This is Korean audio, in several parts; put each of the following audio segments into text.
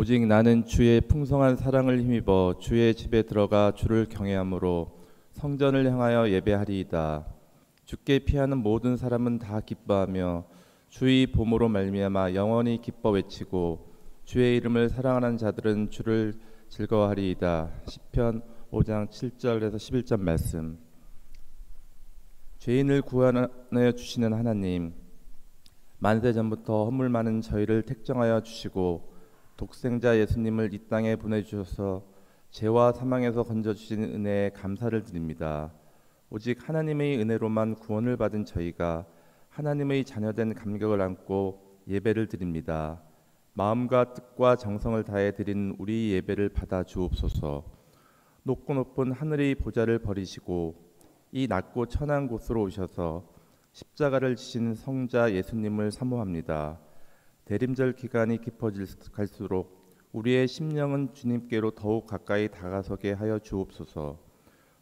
오직 나는 주의 풍성한 사랑을 힘입어 주의 집에 들어가 주를 경외함으로 성전을 향하여 예배하리이다. 주께 피하는 모든 사람은 다 기뻐하며 주의 봄으로 말미암아 영원히 기뻐 외치고 주의 이름을 사랑하는 자들은 주를 즐거워하리이다. 시편 5장 7절에서 11절 말씀. 죄인을 구원하여 주시는 하나님, 만세 전부터 허물 많은 저희를 택정하여 주시고 독생자 예수님을 이 땅에 보내주셔서 죄와 사망에서 건져주신 은혜에 감사를 드립니다. 오직 하나님의 은혜로만 구원을 받은 저희가 하나님의 자녀된 감격을 안고 예배를 드립니다. 마음과 뜻과 정성을 다해 드린 우리 예배를 받아 주옵소서. 높고 높은 하늘의 보좌를 버리시고 이 낮고 천한 곳으로 오셔서 십자가를 지신 성자 예수님을 사모합니다. 대림절 기간이 깊어질수록 우리의 심령은 주님께로 더욱 가까이 다가서게 하여 주옵소서.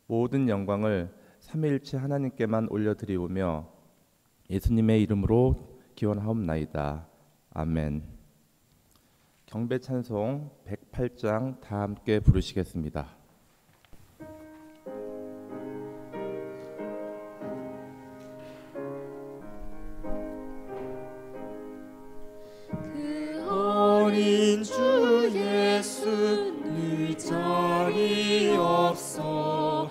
모든 영광을 삼위일체 하나님께만 올려드리오며 예수님의 이름으로 기원하옵나이다. 아멘. 경배 찬송 108장 다 함께 부르시겠습니다. 어린 주 예수 늘 자리 없어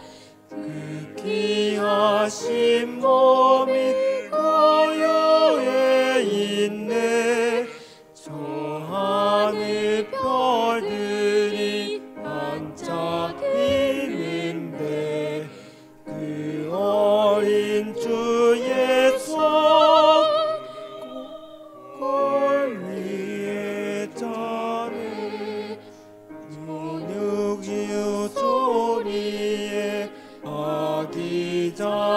그 귀하신 몸이 고요에 있네. 저 하늘 별들이 반짝이는데 그 어린 주 예수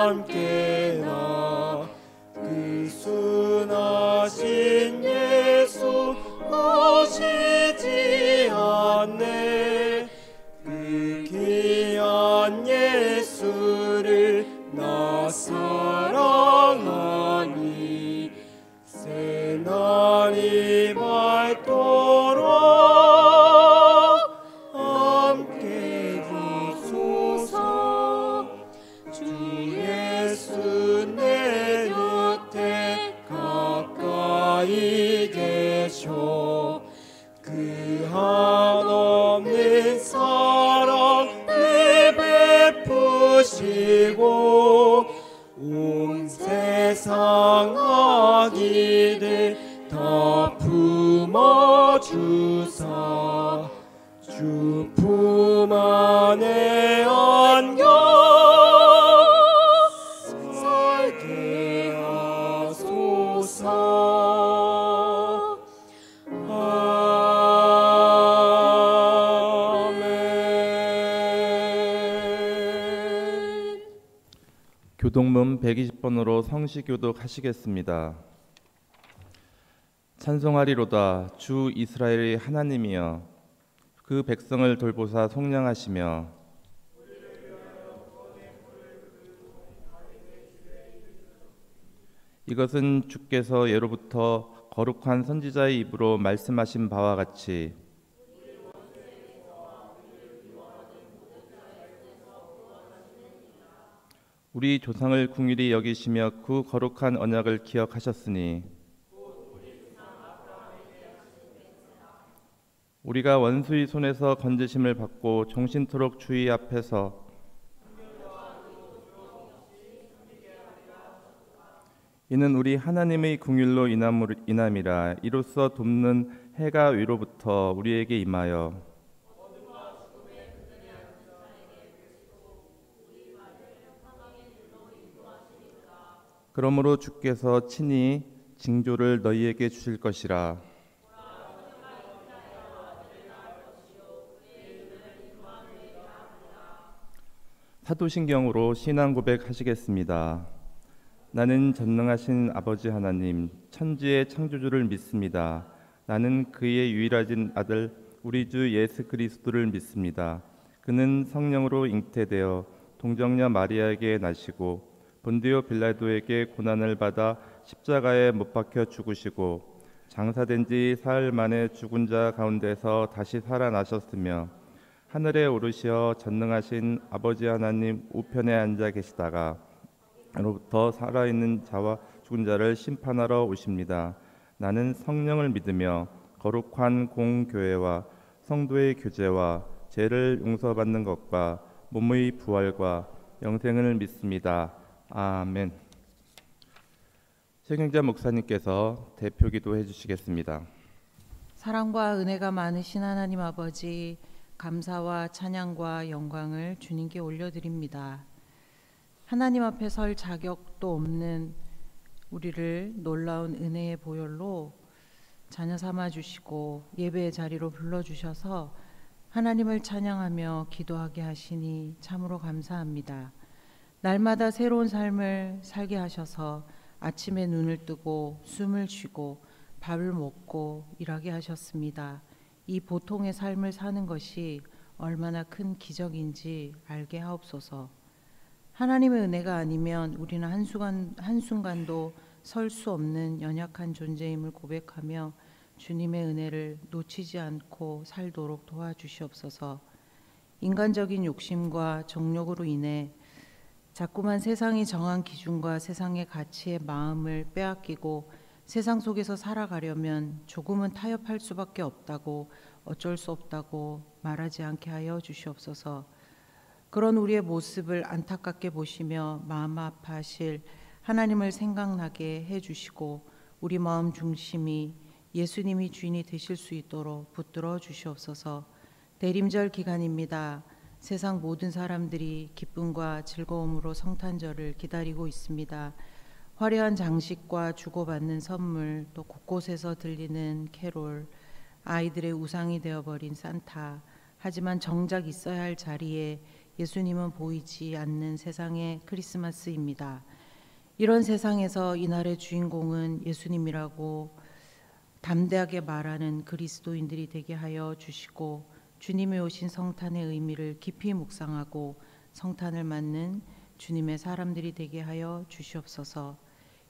함께나 그 순하신 예수 오시지 않네. 그 귀한 예수를 나 사랑하니 새날이 밝도록 함께 주소서. 주 예수 내 곁에 가까이 계셔 그 한없는 사랑을 베푸시고 온 세상 악의를 다 품어주사 주 품 안에 안겨 교동문 120번으로 성시교독 하시겠습니다. 찬송하리로다. 주 이스라엘의 하나님이여 그 백성을 돌보사 속량하시며 이것은 주께서 예로부터 거룩한 선지자의 입으로 말씀하신 바와 같이 우리 조상을 긍휼히 여기시며 그 거룩한 언약을 기억하셨으니 우리가 원수의 손에서 건지심을 받고 종신토록 주의 앞에서 이는 우리 하나님의 긍휼로 인함이라. 이로써 돕는 해가 위로부터 우리에게 임하여 그러므로 주께서 친히 징조를 너희에게 주실 것이라. 사도신경으로 신앙 고백하시겠습니다. 나는 전능하신 아버지 하나님 천지의 창조주를 믿습니다. 나는 그의 유일하신 아들 우리 주 예수 그리스도를 믿습니다. 그는 성령으로 잉태되어 동정녀 마리아에게 나시고 본디오 빌라도에게 고난을 받아 십자가에 못 박혀 죽으시고 장사된 지 사흘 만에 죽은 자 가운데서 다시 살아나셨으며 하늘에 오르시어 전능하신 아버지 하나님 우편에 앉아 계시다가 로부터 살아있는 자와 죽은 자를 심판하러 오십니다. 나는 성령을 믿으며 거룩한 공교회와 성도의 교제와 죄를 용서받는 것과 몸의 부활과 영생을 믿습니다. 아멘. 최경자 목사님께서 대표 기도해 주시겠습니다. 사랑과 은혜가 많으신 하나님 아버지, 감사와 찬양과 영광을 주님께 올려드립니다. 하나님 앞에 설 자격도 없는 우리를 놀라운 은혜의 보혈로 자녀 삼아 주시고 예배의 자리로 불러주셔서 하나님을 찬양하며 기도하게 하시니 참으로 감사합니다. 날마다 새로운 삶을 살게 하셔서 아침에 눈을 뜨고 숨을 쉬고 밥을 먹고 일하게 하셨습니다. 이 보통의 삶을 사는 것이 얼마나 큰 기적인지 알게 하옵소서. 하나님의 은혜가 아니면 우리는 한순간도 설 수 없는 연약한 존재임을 고백하며 주님의 은혜를 놓치지 않고 살도록 도와주시옵소서. 인간적인 욕심과 정욕으로 인해 자꾸만 세상이 정한 기준과 세상의 가치에 마음을 빼앗기고 세상 속에서 살아가려면 조금은 타협할 수밖에 없다고, 어쩔 수 없다고 말하지 않게 하여 주시옵소서. 그런 우리의 모습을 안타깝게 보시며 마음 아파하실 하나님을 생각나게 해주시고 우리 마음 중심이 예수님이 주인이 되실 수 있도록 붙들어 주시옵소서. 대림절 기간입니다. 세상 모든 사람들이 기쁨과 즐거움으로 성탄절을 기다리고 있습니다. 화려한 장식과 주고받는 선물, 또 곳곳에서 들리는 캐롤, 아이들의 우상이 되어버린 산타, 하지만 정작 있어야 할 자리에 예수님은 보이지 않는 세상의 크리스마스입니다. 이런 세상에서 이날의 주인공은 예수님이라고 담대하게 말하는 그리스도인들이 되게 하여 주시고 주님이 오신 성탄의 의미를 깊이 묵상하고 성탄을 맞는 주님의 사람들이 되게 하여 주시옵소서.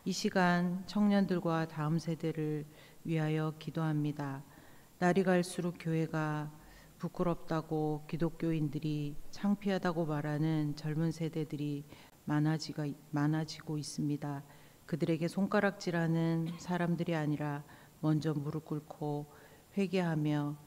이 시간 청년들과 다음 세대를 위하여 기도합니다. 날이 갈수록 교회가 부끄럽다고 기독교인들이 창피하다고 말하는 젊은 세대들이 많아지고 있습니다. 그들에게 손가락질하는 사람들이 아니라 먼저 무릎 꿇고 회개하며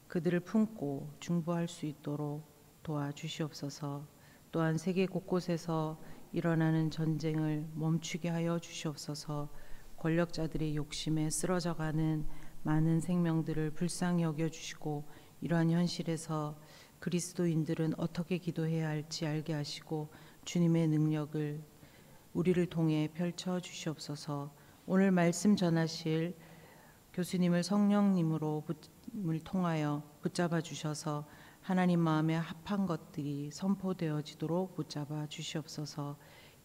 그들을 품고 중보할 수 있도록 도와주시옵소서. 또한 세계 곳곳에서 일어나는 전쟁을 멈추게 하여 주시옵소서. 권력자들의 욕심에 쓰러져가는 많은 생명들을 불쌍히 여겨주시고 이러한 현실에서 그리스도인들은 어떻게 기도해야 할지 알게 하시고 주님의 능력을 우리를 통해 펼쳐 주시옵소서. 오늘 말씀 전하실 교수님을 성령님으로 통하여 붙잡아 주셔서 하나님 마음에 합한 것들이 선포되어지도록 붙잡아 주시옵소서.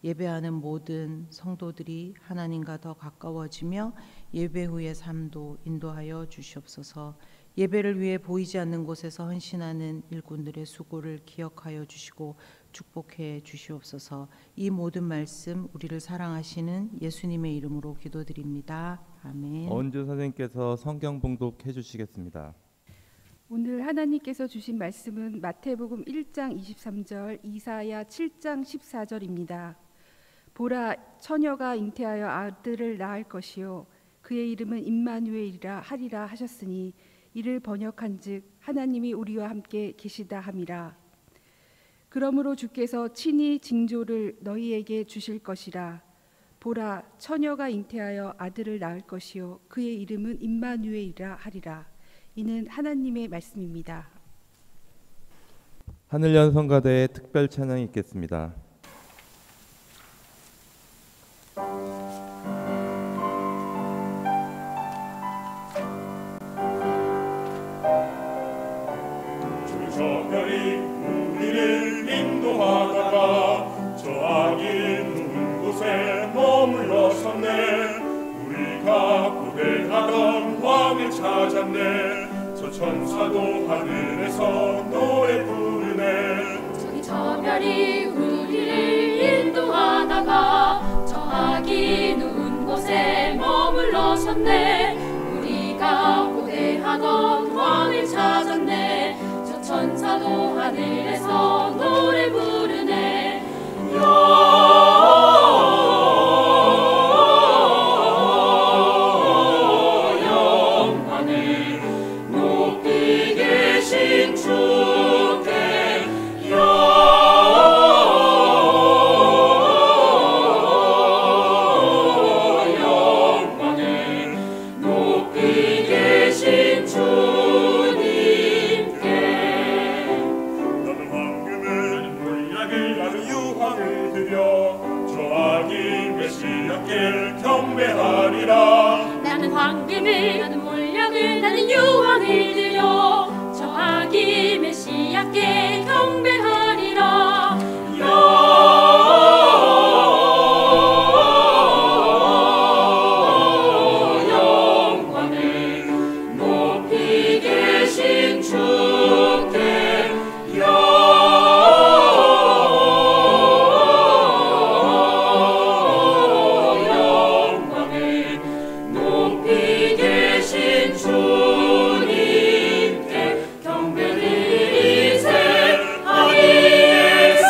예배하는 모든 성도들이 하나님과 더 가까워지며 예배 후의 삶도 인도하여 주시옵소서. 예배를 위해 보이지 않는 곳에서 헌신하는 일꾼들의 수고를 기억하여 주시고 축복해 주시옵소서. 이 모든 말씀 우리를 사랑하시는 예수님의 이름으로 기도드립니다. 아멘. 언주 선생님께서 성경 봉독해 주시겠습니다. 오늘 하나님께서 주신 말씀은 마태복음 1장 23절, 이사야 7장 14절입니다. 보라, 처녀가 잉태하여 아들을 낳을 것이요 그의 이름은 임마누엘이라 하리라 하셨으니 이를 번역한즉 하나님이 우리와 함께 계시다 함이라. 그러므로 주께서 친히 징조를 너희에게 주실 것이라. 보라, 처녀가 잉태하여 아들을 낳을 것이요 그의 이름은 임마누엘이라 하리라. 이는 하나님의 말씀입니다. 하늘연 성가대의 특별 찬양이 있겠습니다. 저 별이 우리를 인도하다가 저하기 누운 곳에 머물러섰네. 우리가 고대하던 왕을 찾았네. 저 천사도 하늘에서 노래 부르네. 저기 저 별이 우리를 인도하다가 저하기 누운 곳에 머물러섰네. 또 하늘에서 노래 부르네. 영광을 높이 계신 주께 영광을 높이 계신 주님께. 너는 황금을 물약을 나는 유황을 드려 저하기 메시아께 경배하리라. 나는 황금을 나는 몰약을 나는 유황을 드려 저하기 메시아께 경배하리라. 영광을 높이 계신 주께 영광을 높이 계신 주님께 경배드리세. 하리에서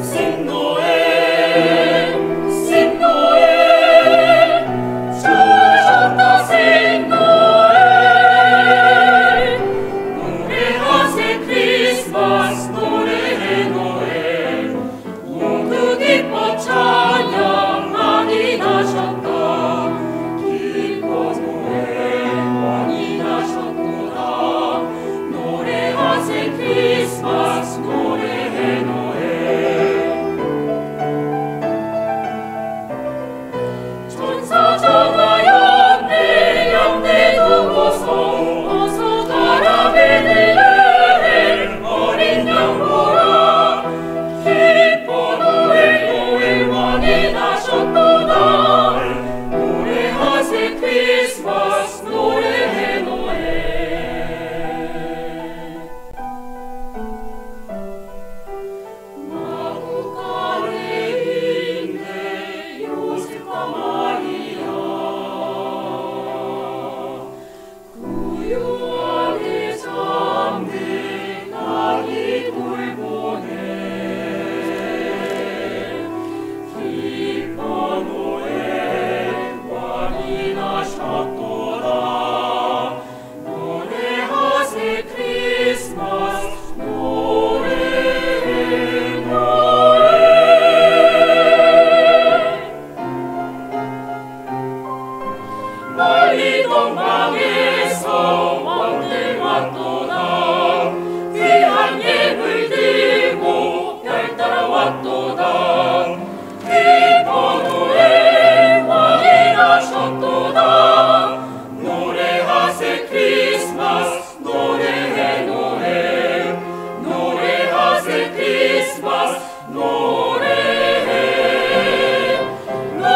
생노에 생노에 주셨다. 생노에 노래하세 크리스마스 노래해 노래. 모두 기뻐 찬양하니 나셨다. 기뻐 노래 많이 나셨도다. 노래하세 크리스마스 노래해 노래. 천사 전하 영대 두고서 어서 가라 베들레헴 어린 양 보라. 기뻐 노엘 왕이 나셨도다. 노래하세 크리스마스 노래해 노래. 마구간에 있네 요셉과 마리아. 구유 안에 잠든 아기 돌보네. 기뻐 노엘 왕이 나셨도다. 노래하세 크리스마스 노래해 노래. 멀리 동방에서 왕들 왔도다. 귀한 예물 들고 별 따라 왔도다. 기뻐 노엘 왕이 나셨도다. 노래하세 크리스마스 노래해 노래. 노래하세 크리스마스 노래해 노래.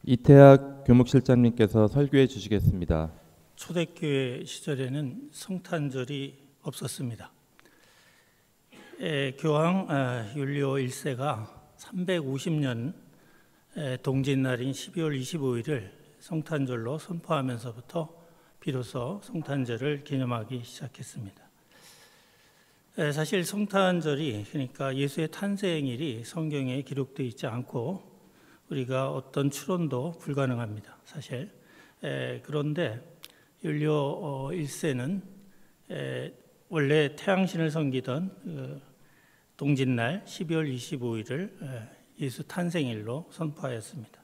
이태학 교목실장님께서 설교해 주시겠습니다. 초대교회 시절에는 성탄절이 없었습니다. 교황 율리오 1세가 350년 동짓날인 12월 25일을 성탄절로 선포하면서부터 비로소 성탄절을 기념하기 시작했습니다. 사실 성탄절이, 그러니까 예수의 탄생일이 성경에 기록되어 있지 않고 우리가 어떤 추론도 불가능합니다. 사실. 그런데 율리오 1세는 원래 태양신을 섬기던 동짓날 12월 25일을 예수 탄생일로 선포하였습니다.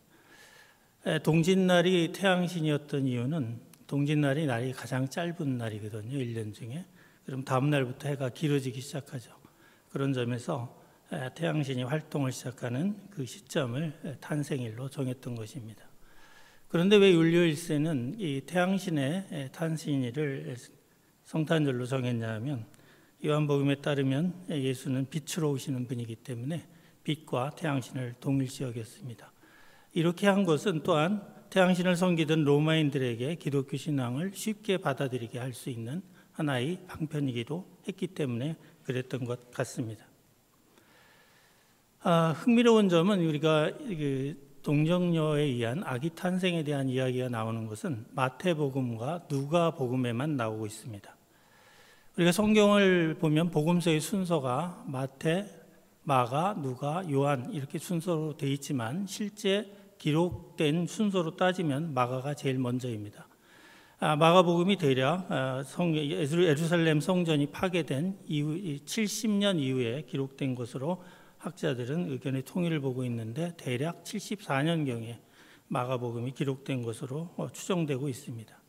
동짓날이 태양신이었던 이유는 동짓날이 날이 가장 짧은 날이거든요. 1년 중에. 그럼 다음 날부터 해가 길어지기 시작하죠. 그런 점에서 태양신이 활동을 시작하는 그 시점을 탄생일로 정했던 것입니다. 그런데 왜 율리오 1세는 이 태양신의 탄생일을 성탄절로 정했냐 하면 요한복음에 따르면 예수는 빛으로 오시는 분이기 때문에 빛과 태양신을 동일시 여겼습니다. 이렇게 한 것은 또한 태양신을 섬기던 로마인들에게 기독교 신앙을 쉽게 받아들이게 할 수 있는 하나의 방편이기도 했기 때문에 그랬던 것 같습니다. 흥미로운 점은 우리가 동정녀에 의한 아기 탄생에 대한 이야기가 나오는 것은 마태복음과 누가복음에만 나오고 있습니다. 우리가 성경을 보면 복음서의 순서가 마태, 마가, 누가, 요한 이렇게 순서로 되어 있지만 실제 기록된 순서로 따지면 마가가 제일 먼저입니다. 마가복음이 대략 예루살렘 성전이 파괴된 이후 70년 이후에 기록된 것으로 학자들은 의견의 통일을 보고 있는데 대략 74년경에 마가복음이 기록된 것으로 추정되고 있습니다.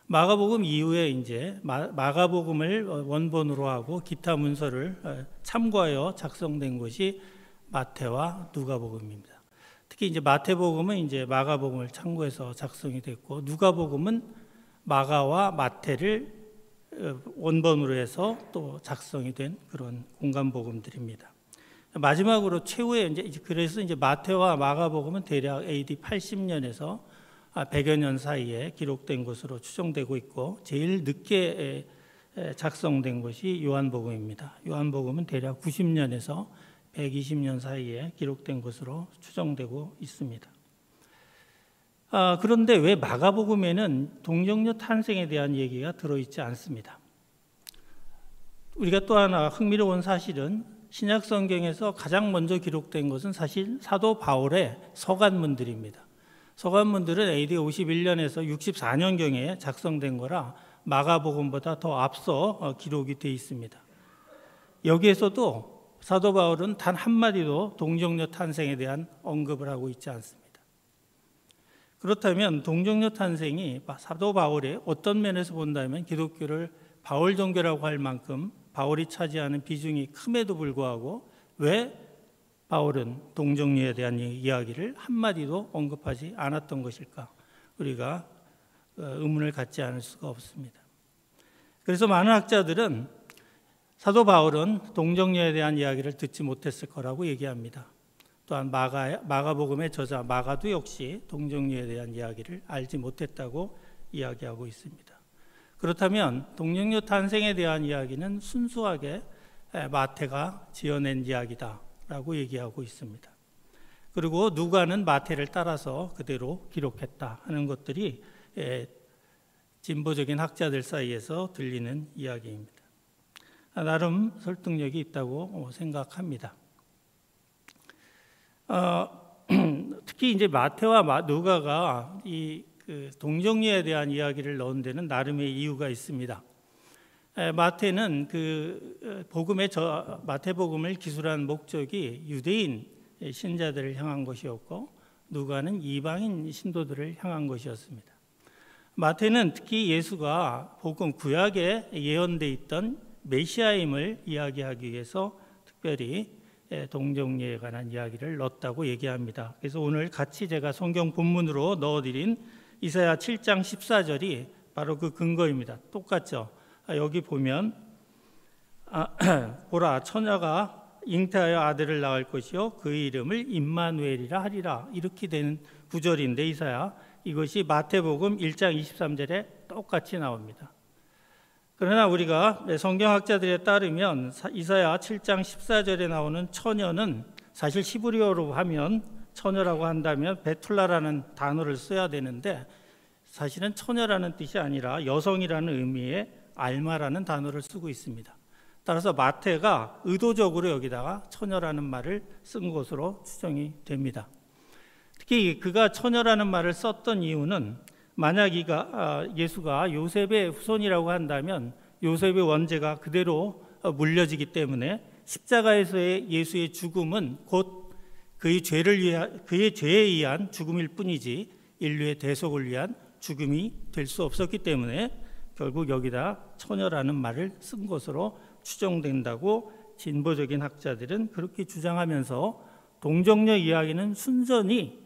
마가복음 이후에 이제 마가복음을 원본으로 하고 기타 문서를 참고하여 작성된 것이 마태와 누가복음입니다. 특히 이제 마태복음은 이제 마가복음을 참고해서 작성이 됐고 누가복음은 마가와 마태를 원본으로 해서 또 작성이 된 그런 공간복음들입니다. 마지막으로 최후에 그래서 이제 마태와 마가복음은 대략 AD 80년에서 100여 년 사이에 기록된 것으로 추정되고 있고 제일 늦게 작성된 것이 요한복음입니다. 요한복음은 대략 90년에서 120년 사이에 기록된 것으로 추정되고 있습니다. 그런데 왜 마가복음에는 동정녀 탄생에 대한 얘기가 들어있지 않습니다. 우리가 또 하나 흥미로운 사실은 신약 성경에서 가장 먼저 기록된 것은 사실 사도 바울의 서간문들입니다. 서간문들은 AD 51년에서 64년경에 작성된 거라 마가복음보다 더 앞서 기록이 되어 있습니다. 여기에서도 사도 바울은 단 한마디도 동정녀 탄생에 대한 언급을 하고 있지 않습니다. 그렇다면 동정녀 탄생이 사도 바울의 어떤 면에서 본다면 기독교를 바울 종교라고 할 만큼 바울이 차지하는 비중이 큼에도 불구하고 왜 바울은 동정녀에 대한 이야기를 한마디도 언급하지 않았던 것일까? 우리가 의문을 갖지 않을 수가 없습니다. 그래서 많은 학자들은 사도 바울은 동정녀에 대한 이야기를 듣지 못했을 거라고 얘기합니다. 또한 마가복음의 저자 마가도 역시 동정녀에 대한 이야기를 알지 못했다고 이야기하고 있습니다. 그렇다면 동정녀 탄생에 대한 이야기는 순수하게 마태가 지어낸 이야기다라고 얘기하고 있습니다. 그리고 누가는 마태를 따라서 그대로 기록했다 하는 것들이 진보적인 학자들 사이에서 들리는 이야기입니다. 나름 설득력이 있다고 생각합니다. 특히 이제 마태와 누가가 이 동정녀에 대한 이야기를 넣은 데는 나름의 이유가 있습니다. 마태는 마태복음을 기술한 목적이 유대인 신자들을 향한 것이었고 누가는 이방인 신도들을 향한 것이었습니다. 마태는 특히 예수가 복음 구약에 예언돼 있던 메시아임을 이야기하기 위해서 특별히 동정녀에 관한 이야기를 넣었다고 얘기합니다. 그래서 오늘 같이 제가 성경 본문으로 넣어드린 이사야 7장 14절이 바로 그 근거입니다. 똑같죠? 여기 보면 보라 처녀가 잉태하여 아들을 낳을 것이요 그의 이름을 임마누엘이라 하리라 이렇게 되는 구절인데 이사야 이것이 마태복음 1장 23절에 똑같이 나옵니다. 그러나 우리가 성경학자들에 따르면 이사야 7장 14절에 나오는 처녀는 사실 히브리어로 하면 처녀라고 한다면 베툴라라는 단어를 써야 되는데 사실은 처녀라는 뜻이 아니라 여성이라는 의미의 알마라는 단어를 쓰고 있습니다. 따라서 마태가 의도적으로 여기다가 처녀라는 말을 쓴 것으로 추정이 됩니다. 특히 그가 처녀라는 말을 썼던 이유는 만약 예수가 요셉의 후손이라고 한다면 요셉의 원죄가 그대로 물려지기 때문에 십자가에서의 예수의 죽음은 곧 그의 죄에 의한 죽음일 뿐이지 인류의 대속을 위한 죽음이 될 수 없었기 때문에 결국 여기다 처녀라는 말을 쓴 것으로 추정된다고 진보적인 학자들은 그렇게 주장하면서 동정녀 이야기는 순전히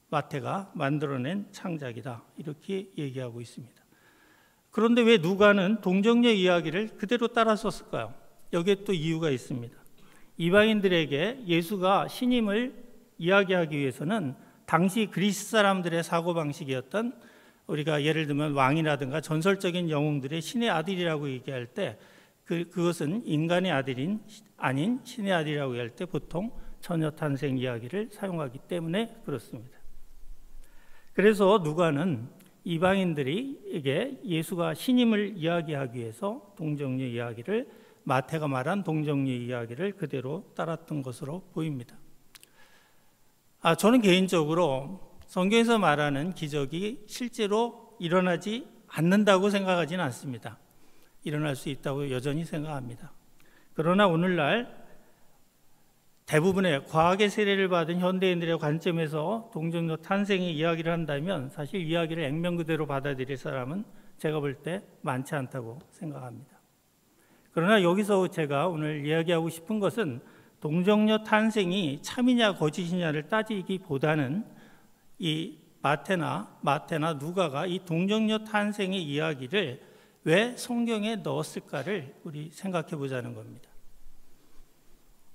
마태가 만들어낸 창작이다 이렇게 얘기하고 있습니다. 그런데 왜 누가는 동정녀 이야기를 그대로 따라 썼을까요? 여기에 또 이유가 있습니다. 이방인들에게 예수가 신임을 이야기하기 위해서는 당시 그리스 사람들의 사고방식이었던 우리가 예를 들면 왕이라든가 전설적인 영웅들의 신의 아들이라고 얘기할 때 그것은 인간의 아닌 신의 아들이라고 할 때 보통 처녀 탄생 이야기를 사용하기 때문에 그렇습니다. 그래서 누가는 이방인들에게 예수가 신임을 이야기하기 위해서 동정녀 이야기를 마태가 말한 동정녀 이야기를 그대로 따랐던 것으로 보입니다. 저는 개인적으로 성경에서 말하는 기적이 실제로 일어나지 않는다고 생각하지는 않습니다. 일어날 수 있다고 여전히 생각합니다. 그러나 오늘날 대부분의 과학의 세례를 받은 현대인들의 관점에서 동정녀 탄생의 이야기를 한다면 사실 이야기를 액면 그대로 받아들일 사람은 제가 볼 때 많지 않다고 생각합니다. 그러나 여기서 제가 오늘 이야기하고 싶은 것은 동정녀 탄생이 참이냐 거짓이냐를 따지기보다는 이 마태나 누가가 이 동정녀 탄생의 이야기를 왜 성경에 넣었을까를 우리 생각해 보자는 겁니다.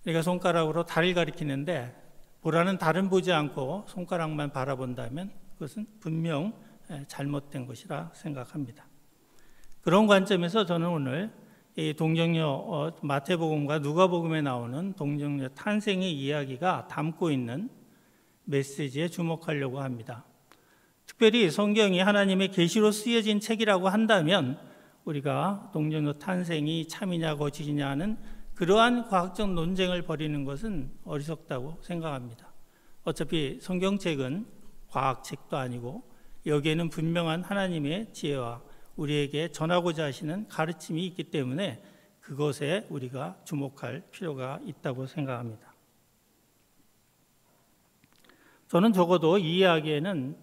우리가 손가락으로 달을 가리키는데 보라는 달은 보지 않고 손가락만 바라본다면 그것은 분명 잘못된 것이라 생각합니다. 그런 관점에서 저는 오늘 이 동정녀 마태복음과 누가복음에 나오는 동정녀 탄생의 이야기가 담고 있는 메시지에 주목하려고 합니다. 특별히 성경이 하나님의 계시로 쓰여진 책이라고 한다면 우리가 동정녀 탄생이 참이냐 거짓이냐 하는 그러한 과학적 논쟁을 벌이는 것은 어리석다고 생각합니다. 어차피 성경책은 과학책도 아니고 여기에는 분명한 하나님의 지혜와 우리에게 전하고자 하시는 가르침이 있기 때문에 그것에 우리가 주목할 필요가 있다고 생각합니다. 저는 적어도 이 이야기에는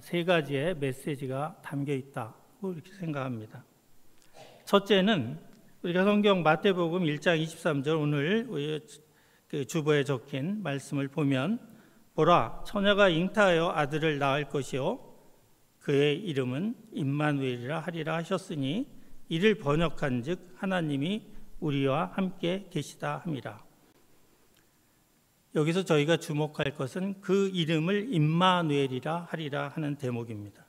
세 가지의 메시지가 담겨 있다고 이렇게 생각합니다. 첫째는 우리가 성경 마태복음 1장 23절 오늘 그 주보에 적힌 말씀을 보면 보라 처녀가 잉타하여 아들을 낳을 것이요 그의 이름은 임마누엘이라 하리라 하셨으니 이를 번역한즉 하나님이 우리와 함께 계시다 함이라. 여기서 저희가 주목할 것은 그 이름을 임마누엘이라 하리라 하는 대목입니다.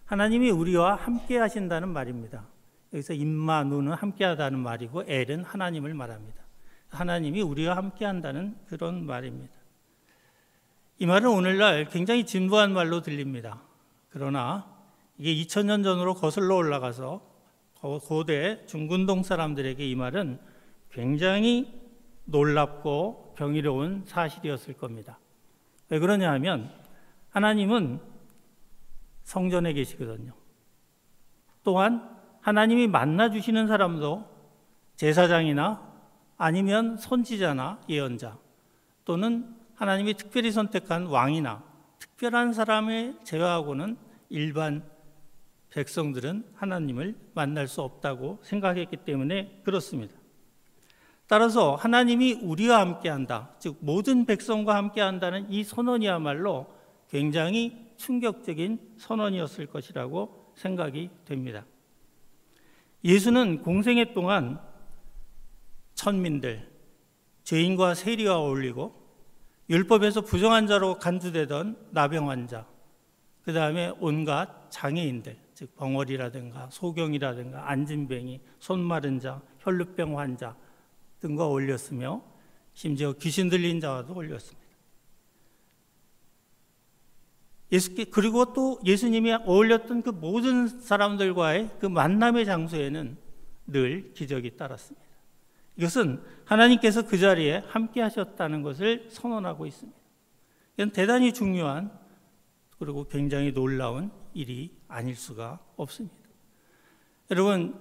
하나님이 우리와 함께 하신다는 말입니다. 여기서 임마누는 함께하다는 말이고 엘은 하나님을 말합니다. 하나님이 우리와 함께한다는 그런 말입니다. 이 말은 오늘날 굉장히 진부한 말로 들립니다. 그러나 이게 2000년 전으로 거슬러 올라가서 고대 중근동 사람들에게 이 말은 굉장히 놀랍고 경이로운 사실이었을 겁니다. 왜 그러냐 하면 하나님은 성전에 계시거든요. 또한 하나님이 만나주시는 사람도 제사장이나 아니면 선지자나 예언자 또는 하나님이 특별히 선택한 왕이나 특별한 사람을 제외하고는 일반 백성들은 하나님을 만날 수 없다고 생각했기 때문에 그렇습니다. 따라서 하나님이 우리와 함께한다, 즉 모든 백성과 함께한다는 이 선언이야말로 굉장히 충격적인 선언이었을 것이라고 생각이 됩니다. 예수는 공생애 동안 천민들, 죄인과 세리와 어울리고 율법에서 부정한 자로 간주되던 나병 환자, 그 다음에 온갖 장애인들, 즉 벙어리라든가 소경이라든가 안진뱅이, 손 마른 자, 혈루병 환자 등과 어울렸으며 심지어 귀신 들린 자와도 어울렸습니다. 그리고 또 예수님이 어울렸던 그 모든 사람들과의 그 만남의 장소에는 늘 기적이 따랐습니다. 이것은 하나님께서 그 자리에 함께 하셨다는 것을 선언하고 있습니다. 이건 대단히 중요한 그리고 굉장히 놀라운 일이 아닐 수가 없습니다. 여러분,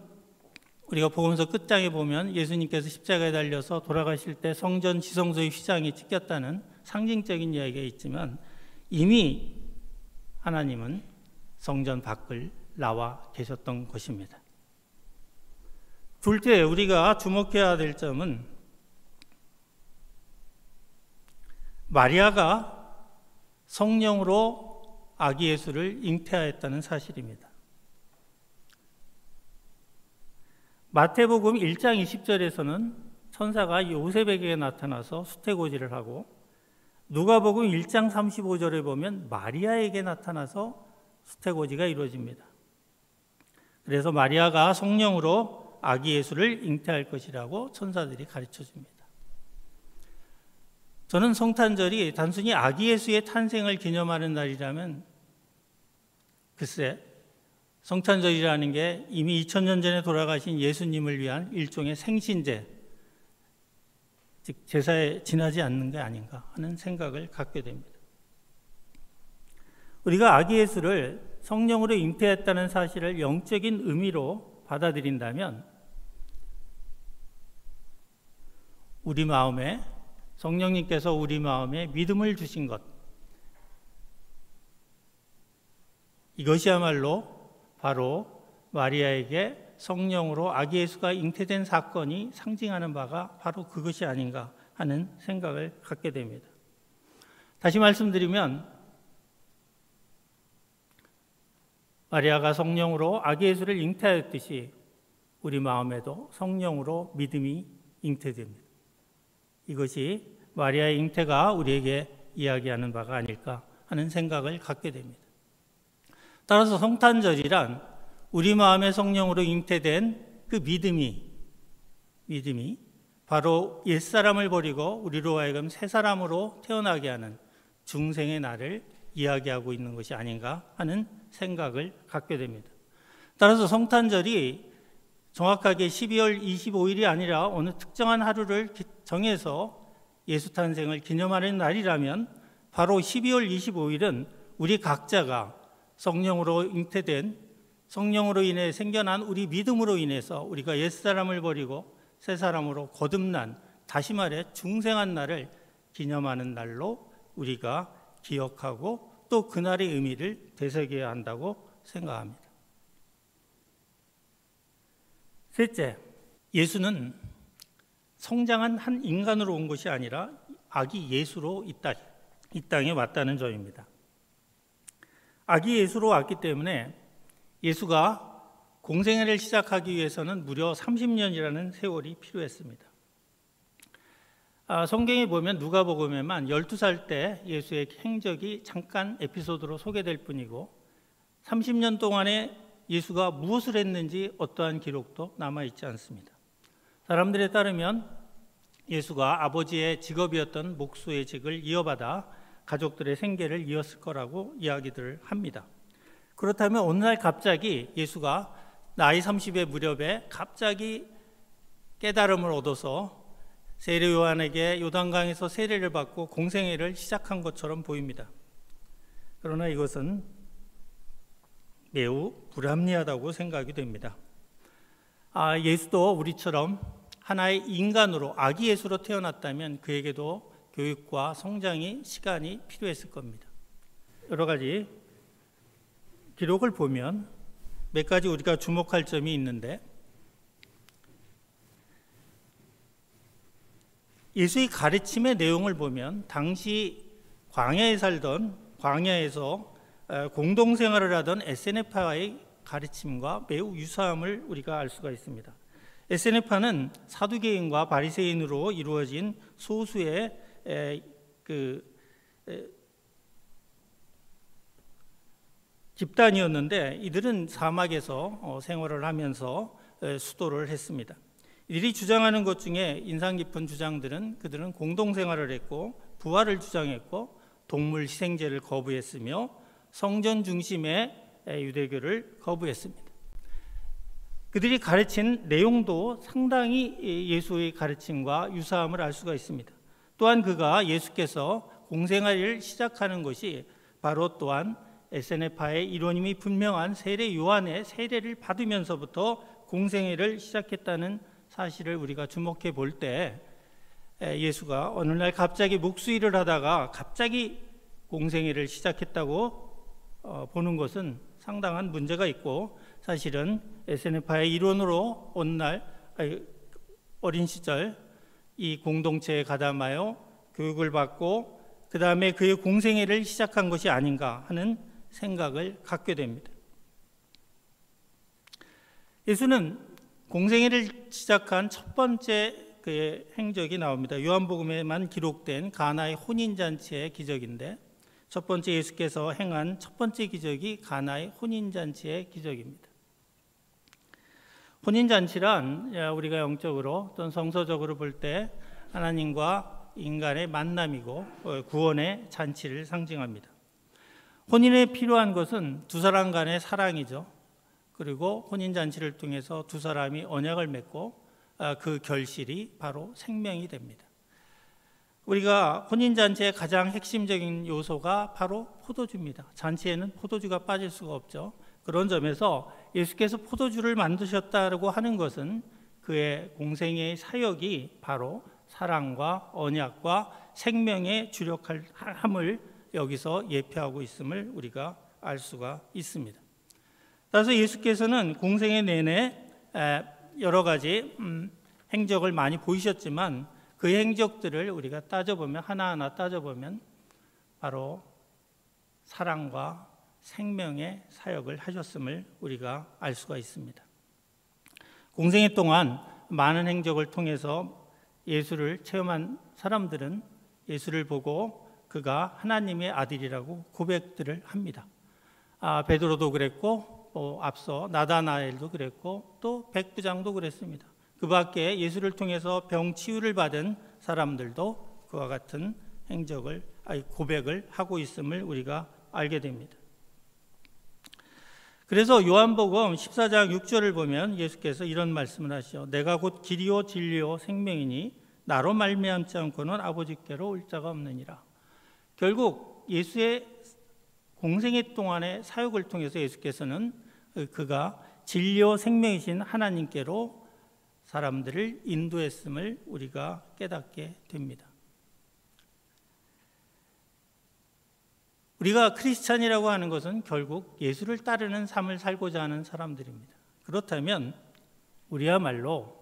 우리가 복음서 끝장에 보면 예수님께서 십자가에 달려서 돌아가실 때 성전 지성소의 휘장이 찢겼다는 상징적인 이야기가 있지만 이미 하나님은 성전 밖을 나와 계셨던 것입니다. 둘째, 우리가 주목해야 될 점은 마리아가 성령으로 아기 예수를 잉태하였다는 사실입니다. 마태복음 1장 20절에서는 천사가 요셉에게 나타나서 수태고지를 하고 누가복음 1장 35절에 보면 마리아에게 나타나서 수태고지가 이루어집니다. 그래서 마리아가 성령으로 아기 예수를 잉태할 것이라고 천사들이 가르쳐 줍니다. 저는 성탄절이 단순히 아기 예수의 탄생을 기념하는 날이라면 글쎄 성탄절이라는 게 이미 2000년 전에 돌아가신 예수님을 위한 일종의 생신제, 즉 제사에 지나지 않는 게 아닌가 하는 생각을 갖게 됩니다. 우리가 아기 예수를 성령으로 잉태했다는 사실을 영적인 의미로 받아들인다면 우리 마음에 성령님께서 우리 마음에 믿음을 주신 것, 이것이야말로 바로 마리아에게 성령으로 아기 예수가 잉태된 사건이 상징하는 바가 바로 그것이 아닌가 하는 생각을 갖게 됩니다. 다시 말씀드리면 마리아가 성령으로 아기 예수를 잉태하였듯이 우리 마음에도 성령으로 믿음이 잉태됩니다. 이것이 마리아의 잉태가 우리에게 이야기하는 바가 아닐까 하는 생각을 갖게 됩니다. 따라서 성탄절이란 우리 마음의 성령으로 잉태된 그 믿음이 바로 옛사람을 버리고 우리로 하여금 새 사람으로 태어나게 하는 중생의 날을 이야기하고 있는 것이 아닌가 하는 생각을 갖게 됩니다. 따라서 성탄절이 정확하게 12월 25일이 아니라 어느 특정한 하루를 정해서 예수 탄생을 기념하는 날이라면 바로 12월 25일은 우리 각자가 성령으로 잉태된, 성령으로 인해 생겨난 우리 믿음으로 인해서 우리가 옛사람을 버리고 새 사람으로 거듭난, 다시 말해 중생한 날을 기념하는 날로 우리가 기억하고 또 그날의 의미를 되새겨야 한다고 생각합니다. 셋째, 예수는 성장한 한 인간으로 온 것이 아니라 아기 예수로 이 땅에 왔다는 점입니다. 아기 예수로 왔기 때문에 예수가 공생애를 시작하기 위해서는 무려 30년이라는 세월이 필요했습니다. 성경에 보면 누가복음에만 12살 때 예수의 행적이 잠깐 에피소드로 소개될 뿐이고 30년 동안에 예수가 무엇을 했는지 어떠한 기록도 남아있지 않습니다. 사람들에 따르면 예수가 아버지의 직업이었던 목수의 직을 이어받아 가족들의 생계를 이었을 거라고 이야기들을 합니다. 그렇다면 어느 날 갑자기 예수가 나이 30의 무렵에 갑자기 깨달음을 얻어서 세례 요한에게 요단강에서 세례를 받고 공생애를 시작한 것처럼 보입니다. 그러나 이것은 매우 불합리하다고 생각이 됩니다. 예수도 우리처럼 하나의 인간으로 아기 예수로 태어났다면 그에게도 교육과 성장의 시간이 필요했을 겁니다. 여러 가지 기록을 보면 몇 가지 우리가 주목할 점이 있는데 예수의 가르침의 내용을 보면 당시 광야에서 공동생활을 하던 에세네파의 가르침과 매우 유사함을 우리가 알 수가 있습니다. 에세네파는 사두개인과 바리새인으로 이루어진 소수의 집단이었는데 이들은 사막에서 생활을 하면서 수도를 했습니다. 이들이 주장하는 것 중에 인상 깊은 주장들은 그들은 공동생활을 했고 부활을 주장했고 동물 희생제를 거부했으며 성전 중심의 유대교를 거부했습니다. 그들이 가르친 내용도 상당히 예수의 가르침과 유사함을 알 수가 있습니다. 또한 예수께서 공생애를 시작하는 것이 바로 또한 에세네파의 이론임이 분명한 세례 요한의 세례를 받으면서부터 공생애를 시작했다는 사실을 우리가 주목해 볼 때 예수가 어느 날 갑자기 목수일을 하다가 갑자기 공생애를 시작했다고 보는 것은 상당한 문제가 있고 사실은 에세네파의 이론으로 어느 날 어린 시절 이 공동체에 가담하여 교육을 받고 그 다음에 그의 공생애를 시작한 것이 아닌가 하는 생각을 갖게 됩니다. 예수는 공생애를 시작한 첫 번째 그의 행적이 나옵니다. 요한복음에만 기록된 가나의 혼인잔치의 기적인데 첫 번째 예수께서 행한 첫 번째 기적이 가나의 혼인잔치의 기적입니다. 혼인잔치란 우리가 영적으로 또는 성서적으로 볼 때 하나님과 인간의 만남이고 구원의 잔치를 상징합니다. 혼인에 필요한 것은 두 사람 간의 사랑이죠. 그리고 혼인잔치를 통해서 두 사람이 언약을 맺고 그 결실이 바로 생명이 됩니다. 우리가 혼인잔치의 가장 핵심적인 요소가 바로 포도주입니다. 잔치에는 포도주가 빠질 수가 없죠. 그런 점에서 예수께서 포도주를 만드셨다고 하는 것은 그의 공생애의 사역이 바로 사랑과 언약과 생명에 주력함을 여기서 예표하고 있음을 우리가 알 수가 있습니다. 따라서 예수께서는 공생애 내내 여러 가지 행적을 많이 보이셨지만 그 행적들을 우리가 따져보면 하나하나 따져보면 바로 사랑과 생명의 사역을 하셨음을 우리가 알 수가 있습니다. 공생애 동안 많은 행적을 통해서 예수를 체험한 사람들은 예수를 보고 그가 하나님의 아들이라고 고백들을 합니다. 베드로도 그랬고 앞서 나다나엘도 그랬고 또 백부장도 그랬습니다. 그 밖에 예수를 통해서 병 치유를 받은 사람들도 그와 같은 고백을 하고 있음을 우리가 알게 됩니다. 그래서 요한복음 14장 6절을 보면 예수께서 이런 말씀을 하시죠. 내가 곧 길이요 진리요 생명이니 나로 말미암지 않고는 아버지께로 올 자가 없느니라. 결국 예수의 공생애 동안의 사역을 통해서 예수께서는 그가 진리요 생명이신 하나님께로 사람들을 인도했음을 우리가 깨닫게 됩니다. 우리가 크리스찬이라고 하는 것은 결국 예수를 따르는 삶을 살고자 하는 사람들입니다. 그렇다면 우리야말로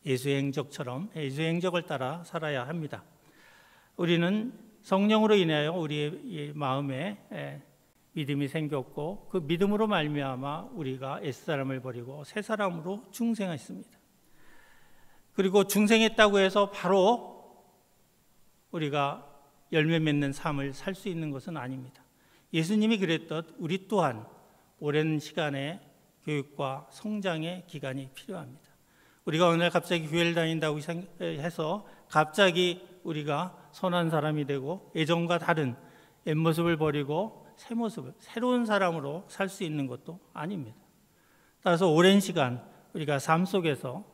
예수의 행적처럼 예수의 행적을 따라 살아야 합니다. 우리는 성령으로 인하여 우리의 마음에 믿음이 생겼고 그 믿음으로 말미암아 우리가 옛사람을 버리고 새 사람으로 중생했습니다. 그리고 중생했다고 해서 바로 우리가 열매 맺는 삶을 살 수 있는 것은 아닙니다. 예수님이 그랬듯 우리 또한 오랜 시간의 교육과 성장의 기간이 필요합니다. 우리가 어느 날 갑자기 교회를 다닌다고 해서 갑자기 우리가 선한 사람이 되고 예전과 다른 옛모습을 버리고 새 모습을 새로운 사람으로 살 수 있는 것도 아닙니다. 따라서 오랜 시간 우리가 삶 속에서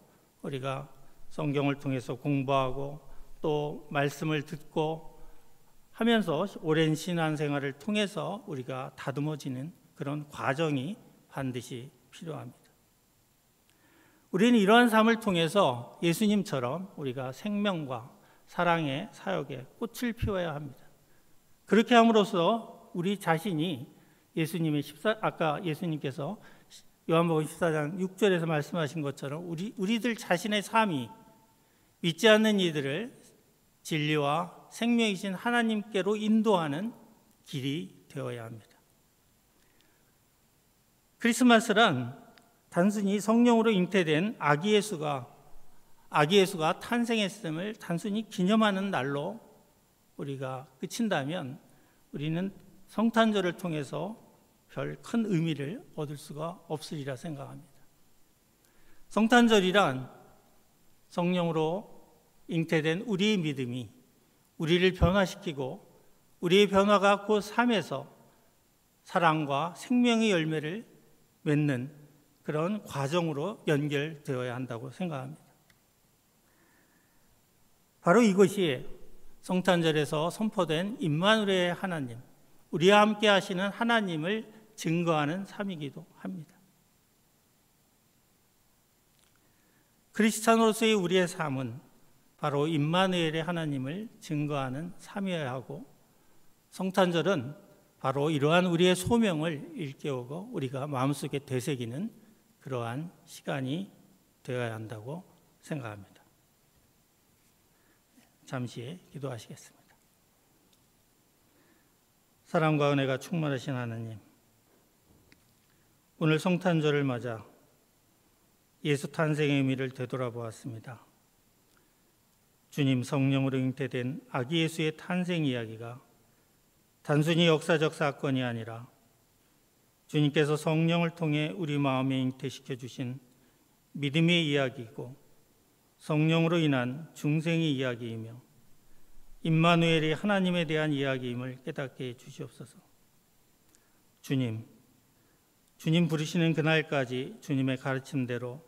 우리가 성경을 통해서 공부하고 또 말씀을 듣고 하면서 오랜 신앙생활을 통해서 우리가 다듬어지는 그런 과정이 반드시 필요합니다. 우리는 이러한 삶을 통해서 예수님처럼 우리가 생명과 사랑의 사역에 꽃을 피워야 합니다. 그렇게 함으로써 우리 자신이 아까 예수님께서 요한복음 14장 6절에서 말씀하신 것처럼 우리들 자신의 삶이 믿지 않는 이들을 진리와 생명이신 하나님께로 인도하는 길이 되어야 합니다. 크리스마스란 단순히 성령으로 잉태된 아기 예수가 탄생했음을 단순히 기념하는 날로 우리가 그친다면 우리는 성탄절을 통해서 별 큰 의미를 얻을 수가 없으리라 생각합니다. 성탄절이란 성령으로 잉태된 우리의 믿음이 우리를 변화시키고 우리의 변화가 곧 삶에서 사랑과 생명의 열매를 맺는 그런 과정으로 연결되어야 한다고 생각합니다. 바로 이것이 성탄절에서 선포된 임마누엘의 하나님, 우리와 함께 하시는 하나님을 증거하는 삶이기도 합니다. 크리스찬으로서의 우리의 삶은 바로 임마누엘의 하나님을 증거하는 삶이어야 하고 성탄절은 바로 이러한 우리의 소명을 일깨우고 우리가 마음속에 되새기는 그러한 시간이 되어야 한다고 생각합니다. 잠시 기도하시겠습니다. 사랑과 은혜가 충만하신 하나님, 오늘 성탄절을 맞아 예수 탄생의 의미를 되돌아보았습니다. 주님 성령으로 잉태된 아기 예수의 탄생 이야기가 단순히 역사적 사건이 아니라 주님께서 성령을 통해 우리 마음에 잉태시켜 주신 믿음의 이야기이고 성령으로 인한 중생의 이야기이며 임마누엘이 하나님에 대한 이야기임을 깨닫게 해 주시옵소서. 주님 부르시는 그날까지 주님의 가르침대로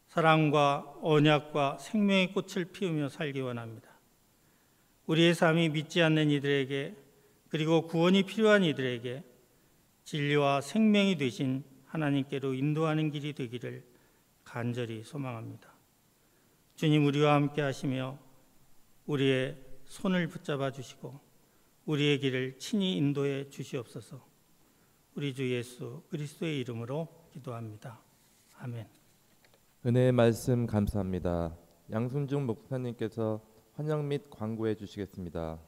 사랑과 언약과 생명의 꽃을 피우며 살기 원합니다. 우리의 삶이 믿지 않는 이들에게 그리고 구원이 필요한 이들에게 진리와 생명이 되신 하나님께로 인도하는 길이 되기를 간절히 소망합니다. 주님 우리와 함께 하시며 우리의 손을 붙잡아 주시고 우리의 길을 친히 인도해 주시옵소서. 우리 주 예수 그리스도의 이름으로 기도합니다. 아멘. 은혜의 말씀 감사합니다. 양순중 목사님께서 환영 및 광고해 주시겠습니다.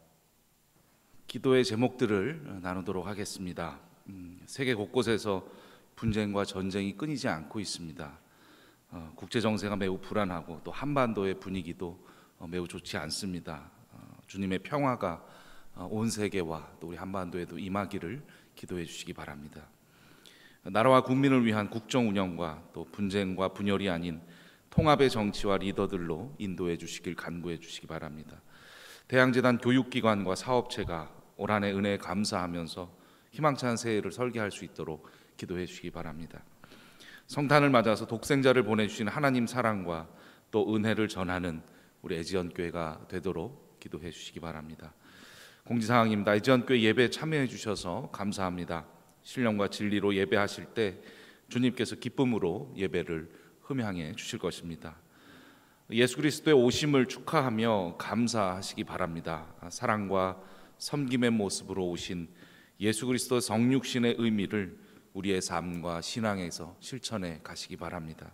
기도의 제목들을 나누도록 하겠습니다. 세계 곳곳에서 분쟁과 전쟁이 끊이지 않고 있습니다. 국제 정세가 매우 불안하고 또 한반도의 분위기도 매우 좋지 않습니다. 주님의 평화가 온 세계와 또 우리 한반도에도 임하기를 기도해 주시기 바랍니다. 나라와 국민을 위한 국정 운영과 또 분쟁과 분열이 아닌 통합의 정치와 리더들로 인도해 주시길 간구해 주시기 바랍니다. 대양재단 교육기관과 사업체가 올 한 해 은혜에 감사하면서 희망찬 새해를 설계할 수 있도록 기도해 주시기 바랍니다. 성탄을 맞아서 독생자를 보내주신 하나님 사랑과 또 은혜를 전하는 우리 애지연교회가 되도록 기도해 주시기 바랍니다. 공지사항입니다. 애지연교회 예배에 참여해 주셔서 감사합니다. 신령과 진리로 예배하실 때 주님께서 기쁨으로 예배를 흠향해 주실 것입니다. 예수 그리스도의 오심을 축하하며 감사하시기 바랍니다. 사랑과 섬김의 모습으로 오신 예수 그리스도 성육신의 의미를 우리의 삶과 신앙에서 실천해 가시기 바랍니다.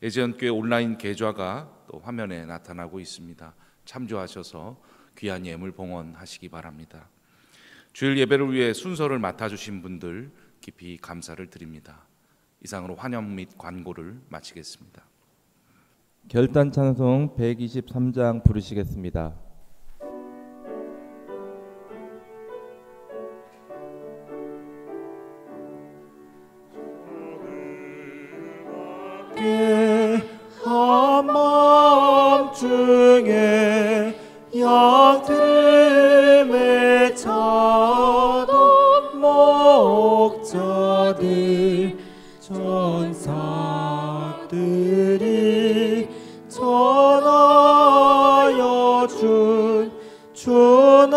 애지연교회 온라인 계좌가 또 화면에 나타나고 있습니다. 참조하셔서 귀한 예물 봉헌하시기 바랍니다. 주일 예배를 위해 순서를 맡아주신 분들 깊이 감사를 드립니다. 이상으로 환영 및 관고를 마치겠습니다. 결단 찬송 123장 부르시겠습니다. 한밤중에 양틈에 차던 목자들 천사들이 전하여 준 준하신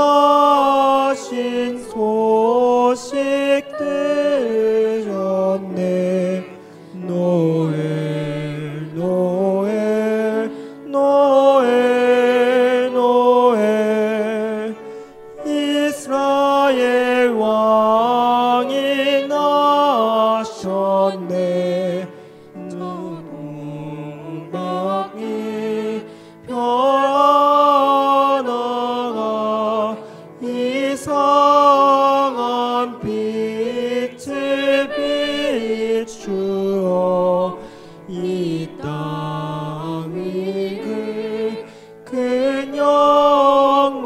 소식 들었네. 노엘 노엘 노엘 노엘 이스라엘 왕이 나셨네. 동방이 별 하나가 이상한 빛을 비추어 이 땅이 그 영광이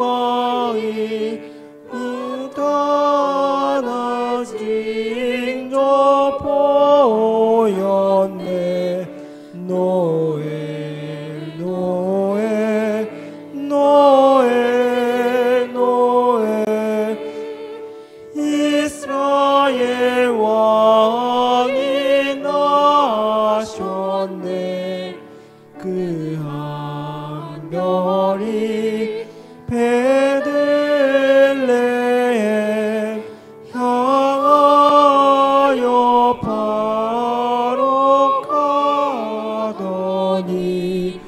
무단한 징조 보였네. 노엘 노엘 노엘 노엘 이스라엘 왕이 나셨네. 그 한 별이 베들레헴 향하여 바로 가더니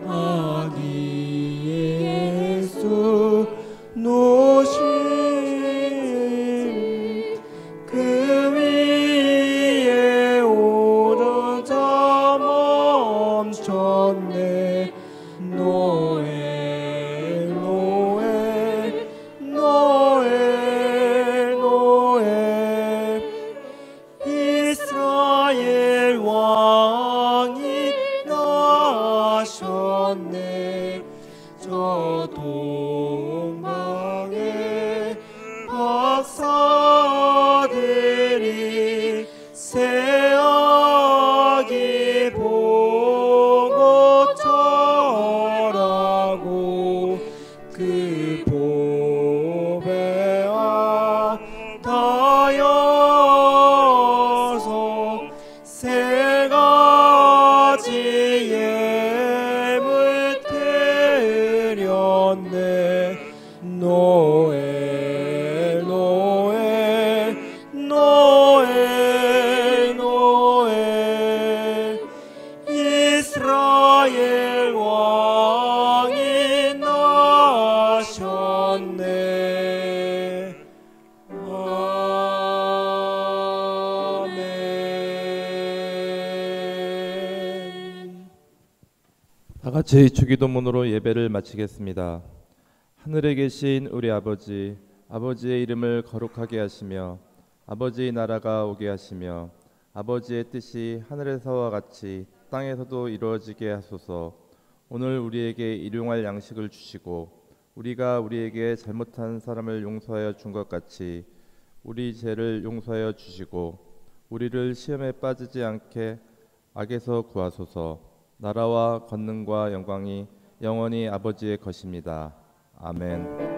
아기 예수 노신 그 위에 오르자 멈췄네. 노엘 노엘 노엘 노엘 이스라엘 다 같이 주기도문으로 예배를 마치겠습니다. 하늘에 계신 우리 아버지, 아버지의 이름을 거룩하게 하시며 아버지의 나라가 오게 하시며 아버지의 뜻이 하늘에서와 같이 땅에서도 이루어지게 하소서. 오늘 우리에게 일용할 양식을 주시고 우리가 우리에게 잘못한 사람을 용서하여 준 것 같이 우리 죄를 용서하여 주시고 우리를 시험에 빠지지 않게 악에서 구하소서. 나라와 권능과 영광이 영원히 아버지의 것입니다. 아멘.